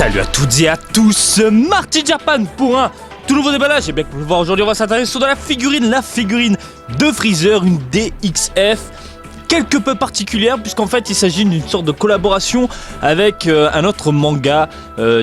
Salut à toutes et à tous, Marty Japan pour un tout nouveau déballage. Et bien que vous pouvez voir aujourd'hui, on va s'intéresser sur la figurine de Freezer, une DXF quelque peu particulière puisqu'en fait il s'agit d'une sorte de collaboration avec un autre manga,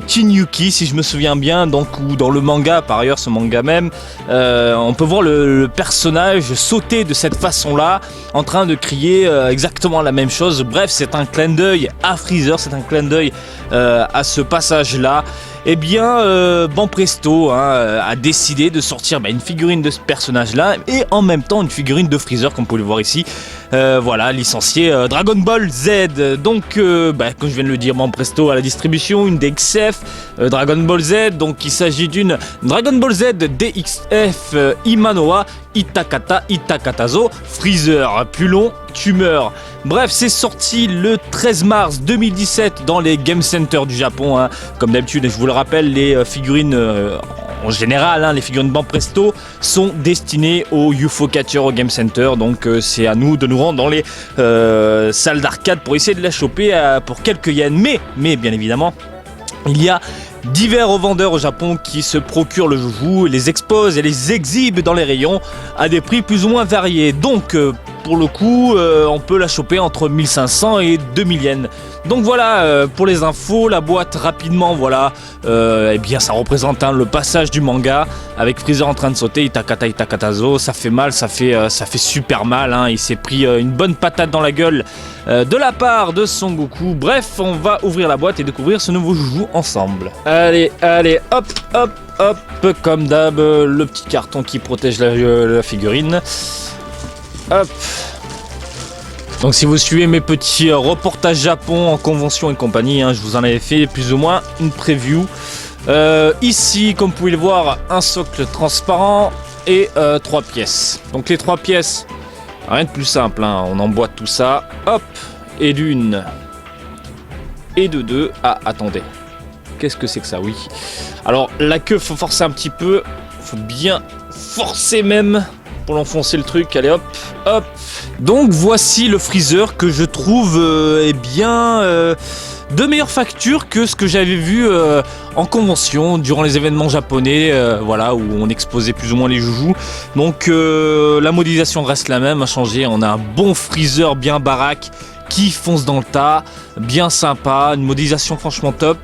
Chinyuki si je me souviens bien, donc où dans le manga, par ailleurs ce manga même, on peut voir le personnage sauter de cette façon là en train de crier exactement la même chose. Bref, c'est un clin d'œil à Freezer, c'est un clin d'œil à ce passage là. Eh bien, Banpresto a décidé de sortir une figurine de ce personnage-là et en même temps une figurine de Freezer, comme vous pouvez le voir ici. Voilà, licencié Dragon Ball Z. Donc, comme je viens de le dire, Banpresto à la distribution, une DXF Dragon Ball Z. Donc, il s'agit d'une Dragon Ball Z DXF Imanoa Itakatazo Freezer. Plus long, tu meurs. Bref, c'est sorti le 13 mars 2017 dans les Game Center du Japon. Comme d'habitude, je vous le rappelle, les figurines en général, les figurines Banpresto sont destinées aux UFO Catcher, au Game Center. Donc c'est à nous de nous rendre dans les salles d'arcade pour essayer de la choper pour quelques yens. Mais bien évidemment, il y a divers revendeurs au Japon qui se procurent le joujou, les exposent et les exhibent dans les rayons à des prix plus ou moins variés. Donc pour le coup, on peut la choper entre 1500 et 2000 yens. Donc voilà, pour les infos, la boîte rapidement, voilà, eh bien ça représente le passage du manga avec Freezer en train de sauter, Itakatazo, ça fait mal, ça fait super mal, il s'est pris une bonne patate dans la gueule de la part de Son Goku. Bref, on va ouvrir la boîte et découvrir ce nouveau joujou ensemble. Allez, hop, comme d'hab, le petit carton qui protège la figurine. Hop. Donc si vous suivez mes petits reportages Japon en convention et compagnie, je vous en avais fait plus ou moins une preview. Ici, comme vous pouvez le voir, un socle transparent et 3 pièces. Donc les 3 pièces, rien de plus simple, on emboîte tout ça, hop, et d'une, et de deux. Ah, attendez, qu'est-ce que c'est que ça? Oui. Alors la queue, faut forcer un petit peu, faut bien forcer même pour l'enfoncer le truc. Allez, hop. Donc voici le Freezer que je trouve de meilleure facture que ce que j'avais vu en convention durant les événements japonais, voilà, où on exposait plus ou moins les joujoux. Donc la modélisation reste la même, a changé. On a un bon Freezer bien baraque qui fonce dans le tas, bien sympa, une modélisation franchement top.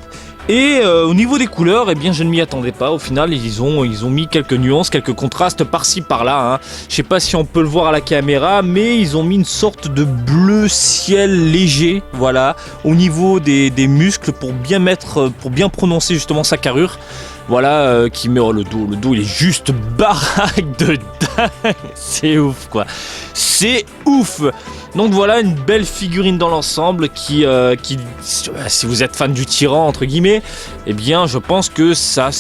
Et au niveau des couleurs, eh bien je ne m'y attendais pas. Au final, ils ont mis quelques nuances, quelques contrastes par-ci par-là. Je sais pas si on peut le voir à la caméra, mais ils ont mis une sorte de bleu ciel léger, voilà, au niveau des muscles pour bien prononcer justement sa carrure. Voilà, qui met le dos il est juste baraque de dingue. C'est ouf quoi, c'est ouf. Donc voilà, une belle figurine dans l'ensemble qui si vous êtes fan du tyran entre guillemets, eh bien je pense que ça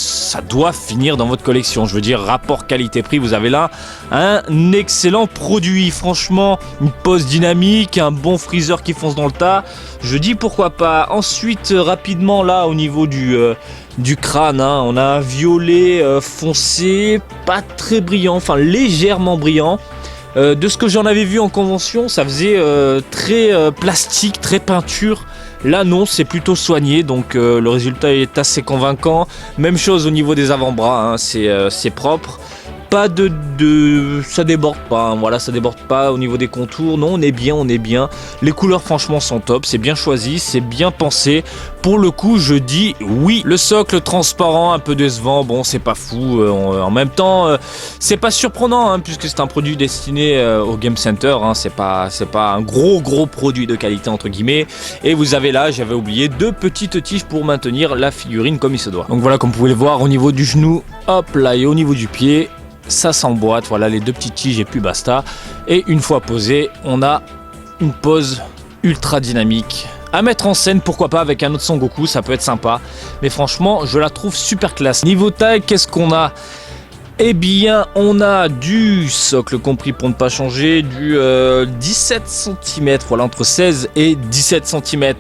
doit finir dans votre collection. Je veux dire, rapport qualité-prix, vous avez là un excellent produit. Franchement, une pose dynamique, un bon Freezer qui fonce dans le tas. Je dis pourquoi pas. Ensuite, rapidement là au niveau du crâne, on a un violet foncé, pas très brillant, enfin légèrement brillant. De ce que j'en avais vu en convention, ça faisait très plastique, très peinture. Là non, c'est plutôt soigné, donc le résultat est assez convaincant. Même chose au niveau des avant-bras, c'est propre. Pas ça déborde pas, voilà, ça déborde pas au niveau des contours. Non, on est bien. Les couleurs franchement sont top, c'est bien choisi, c'est bien pensé. Pour le coup, je dis oui. Le socle transparent, un peu décevant, bon, c'est pas fou. En même temps, c'est pas surprenant, puisque c'est un produit destiné au Game Center. C'est pas un gros produit de qualité entre guillemets. Et vous avez là, j'avais oublié, 2 petites tiges pour maintenir la figurine comme il se doit. Donc voilà, comme vous pouvez le voir, au niveau du genou, hop là, et au niveau du pied, ça s'emboîte, voilà, les 2 petites tiges et puis basta. Et une fois posé, on a une pose ultra dynamique à mettre en scène, pourquoi pas avec un autre Son Goku, ça peut être sympa. Mais franchement, je la trouve super classe. Niveau taille, qu'est-ce qu'on a? Eh bien, on a du socle compris pour ne pas changer, du 17 cm, voilà, entre 16 et 17 cm.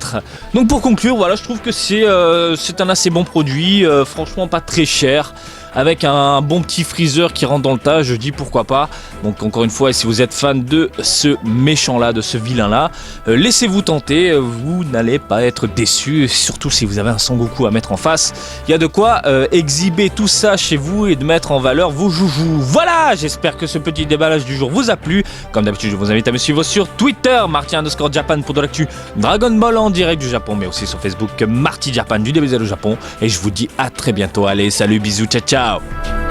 Donc pour conclure, voilà, je trouve que c'est un assez bon produit, franchement pas très cher. avec un bon petit Freezer qui rentre dans le tas, je dis pourquoi pas. Donc encore une fois, si vous êtes fan de ce méchant là, de ce vilain là, laissez-vous tenter, vous n'allez pas être déçus, surtout si vous avez un Son Goku à mettre en face. Il y a de quoi exhiber tout ça chez vous et de mettre en valeur vos joujoux. Voilà, j'espère que ce petit déballage du jour vous a plu. Comme d'habitude, je vous invite à me suivre sur Twitter, Marty_Japan pour de l'actu Dragon Ball en direct du Japon, mais aussi sur Facebook, Marty Japan du DBZ au Japon. Et je vous dis à très bientôt. Allez, salut, bisous, ciao ciao.